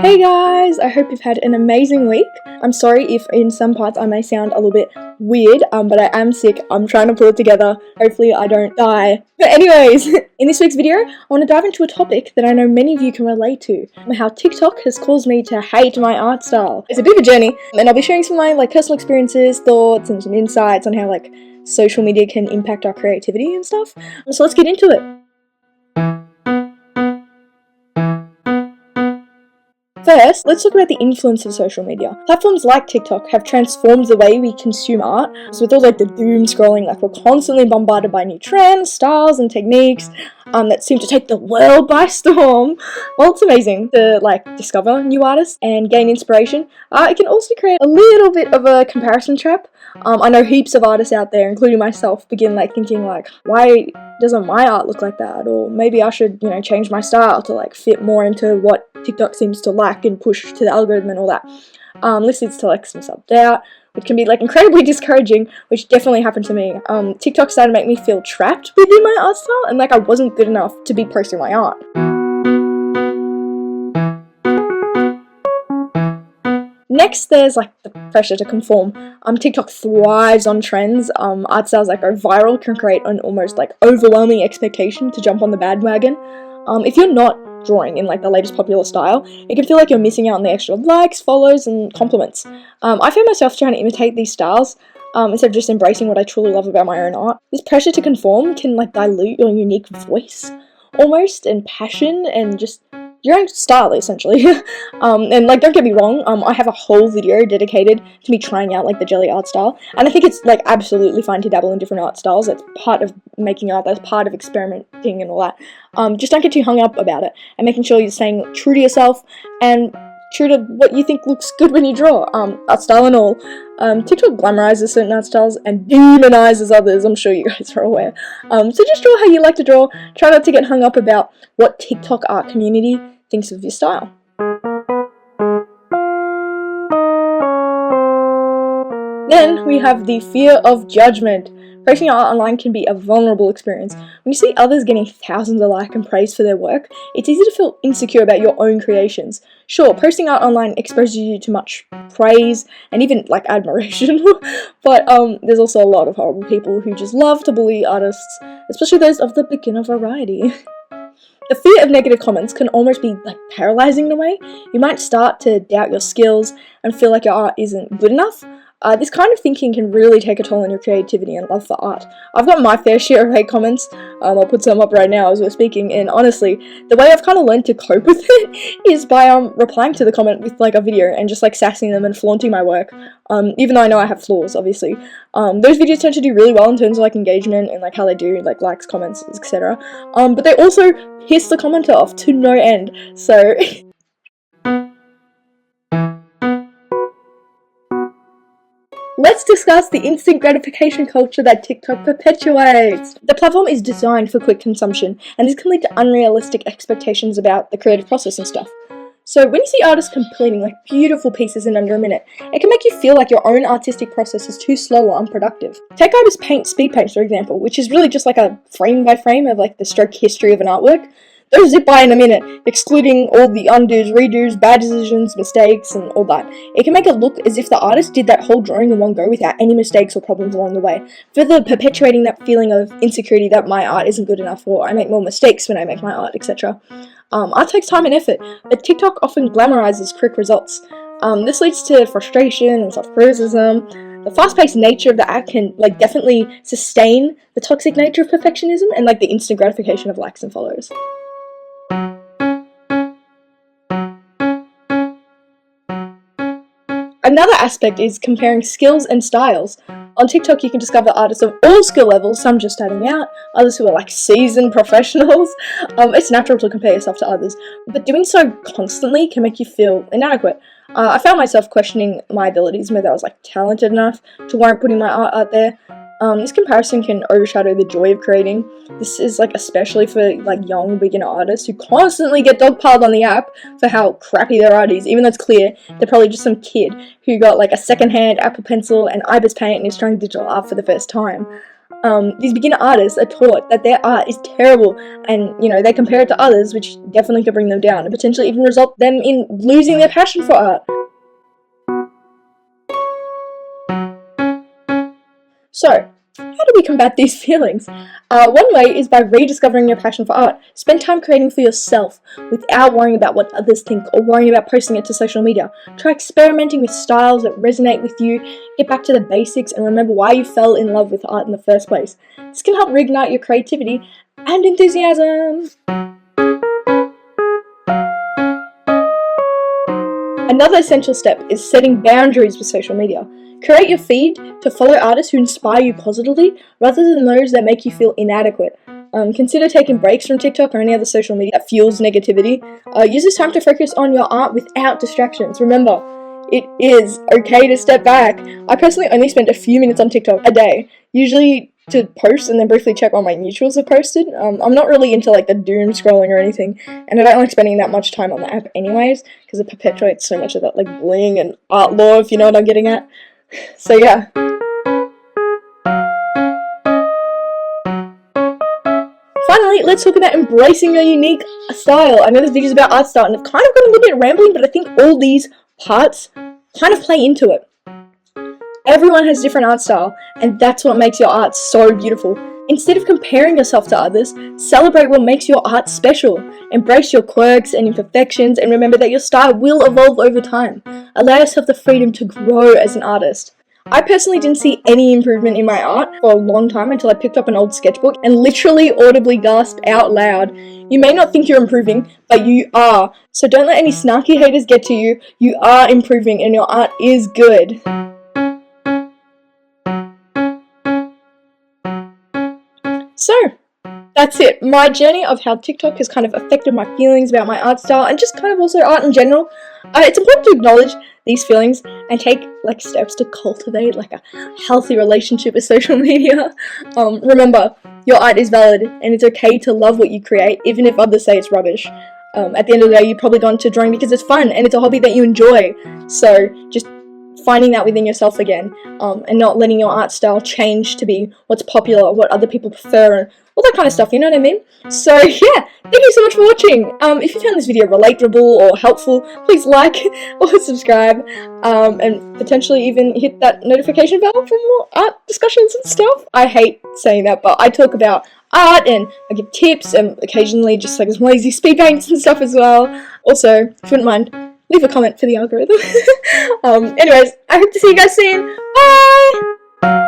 Hey guys, I hope you've had an amazing week. I'm sorry if in some parts I may sound a little bit weird, but I am sick. I'm trying to pull it together. Hopefully I don't die. But anyways, in this week's video, I want to dive into a topic that I know many of you can relate to, how TikTok has caused me to hate my art style. It's a bit of a journey, and I'll be sharing some of my personal experiences, thoughts, and some insights on how social media can impact our creativity and stuff. So let's get into it. First, let's talk about the influence of social media. Platforms like TikTok have transformed the way we consume art. So with all the doom scrolling, we're constantly bombarded by new trends, styles, and techniques that seem to take the world by storm. While it's amazing to discover new artists and gain inspiration, it can also create a little bit of a comparison trap. I know heaps of artists out there, including myself, begin thinking why doesn't my art look like that? Or maybe I should, change my style to fit more into what TikTok seems to like and push to the algorithm and all that. This leads to some self-doubt, which can be incredibly discouraging, which definitely happened to me. TikTok started to make me feel trapped within my art style and I wasn't good enough to be posting my art. Next, there's the pressure to conform. TikTok thrives on trends. Art styles go viral can create an almost overwhelming expectation to jump on the bandwagon. If you're not drawing in the latest popular style, it can feel like you're missing out on the extra likes, follows, and compliments. I found myself trying to imitate these styles instead of just embracing what I truly love about my own art. This pressure to conform can dilute your unique voice almost, and passion, and just your own style essentially. And don't get me wrong, I have a whole video dedicated to me trying out the jelly art style, and I think it's absolutely fine to dabble in different art styles. That's part of making art, that's part of experimenting and all that. Just don't get too hung up about it, and making sure you're staying true to yourself and true to what you think looks good when you draw, art style and all. TikTok glamorizes certain art styles and demonizes others, I'm sure you guys are aware. So just draw how you like to draw. Try not to get hung up about what TikTok art community thinks of your style. Then we have the fear of judgment. Posting art online can be a vulnerable experience. When you see others getting thousands of likes and praise for their work, it's easy to feel insecure about your own creations. Sure, posting art online exposes you to much praise and even admiration, but there's also a lot of horrible people who just love to bully artists, especially those of the beginner variety. The fear of negative comments can almost be paralyzing in a way. You might start to doubt your skills and feel like your art isn't good enough. This kind of thinking can really take a toll on your creativity and love for art. I've got my fair share of hate comments. I'll put some up right now as we're speaking, and honestly, the way I've kind of learned to cope with it is by replying to the comment with a video and just sassing them and flaunting my work. Even though I know I have flaws, obviously. Those videos tend to do really well in terms of engagement and how they do likes, comments, etc. But they also piss the commenter off to no end. So let's discuss the instant gratification culture that TikTok perpetuates. The platform is designed for quick consumption, and this can lead to unrealistic expectations about the creative process and stuff. So when you see artists completing beautiful pieces in under a minute, it can make you feel like your own artistic process is too slow or unproductive. Take artists paint speedpaint, for example, which is really just a frame by frame of the stroke history of an artwork. Those zip by in a minute, excluding all the undos, redos, bad decisions, mistakes, and all that. It can make it look as if the artist did that whole drawing in one go without any mistakes or problems along the way, further perpetuating that feeling of insecurity that my art isn't good enough, or I make more mistakes when I make my art, etc. Art takes time and effort, but TikTok often glamorizes quick results. This leads to frustration and self-criticism. The fast-paced nature of the act can definitely sustain the toxic nature of perfectionism and the instant gratification of likes and follows. Another aspect is comparing skills and styles. On TikTok, you can discover artists of all skill levels, some just starting out, others who are seasoned professionals. It's natural to compare yourself to others, but doing so constantly can make you feel inadequate. I found myself questioning my abilities, whether I was talented enough to warrant putting my art out there. This comparison can overshadow the joy of creating. This is especially for young beginner artists who constantly get dogpiled on the app for how crappy their art is, even though it's clear they're probably just some kid who got a secondhand Apple Pencil and Ibis Paint and is trying digital art for the first time. these beginner artists are taught that their art is terrible, and they compare it to others, which definitely could bring them down and potentially even result them in losing their passion for art. So, how do we combat these feelings? One way is by rediscovering your passion for art. Spend time creating for yourself without worrying about what others think or worrying about posting it to social media. Try experimenting with styles that resonate with you, get back to the basics, and remember why you fell in love with art in the first place. This can help reignite your creativity and enthusiasm. Another essential step is setting boundaries with social media. Create your feed to follow artists who inspire you positively rather than those that make you feel inadequate. Consider taking breaks from TikTok or any other social media that fuels negativity. Use this time to focus on your art without distractions. Remember, it is okay to step back. I personally only spend a few minutes on TikTok a day, usually to post and then briefly check what my mutuals have posted. I'm not really into like the doom scrolling or anything, and I don't like spending that much time on the app anyways, because it perpetuates so much of that like bullying and art law, if you know what I'm getting at. So yeah. Finally, let's talk about embracing your unique style. I know this video is about art style, and I've kind of got a little bit rambling, but I think all these parts kind of play into it. Everyone has different art style, and that's what makes your art so beautiful. Instead of comparing yourself to others, celebrate what makes your art special. Embrace your quirks and imperfections, and remember that your style will evolve over time. Allow yourself the freedom to grow as an artist. I personally didn't see any improvement in my art for a long time until I picked up an old sketchbook and literally audibly gasped out loud. You may not think you're improving, but you are. So don't let any snarky haters get to you. You are improving and your art is good. So, that's it. My journey of how TikTok has kind of affected my feelings about my art style and just kind of also art in general. It's important to acknowledge these feelings and take like steps to cultivate like a healthy relationship with social media. Remember, your art is valid and it's okay to love what you create, even if others say it's rubbish. At the end of the day, you've probably gone to drawing because it's fun and it's a hobby that you enjoy. So just finding that within yourself again, and not letting your art style change to be what's popular, what other people prefer, and all that kind of stuff, you know what I mean? So yeah, thank you so much for watching. If you found this video relatable or helpful, please like or subscribe, and potentially even hit that notification bell for more art discussions and stuff. I hate saying that, but I talk about art and I give tips and occasionally just like some lazy speed paints and stuff as well. Also, if you wouldn't mind, leave a comment for the algorithm. Anyways, I hope to see you guys soon. Bye!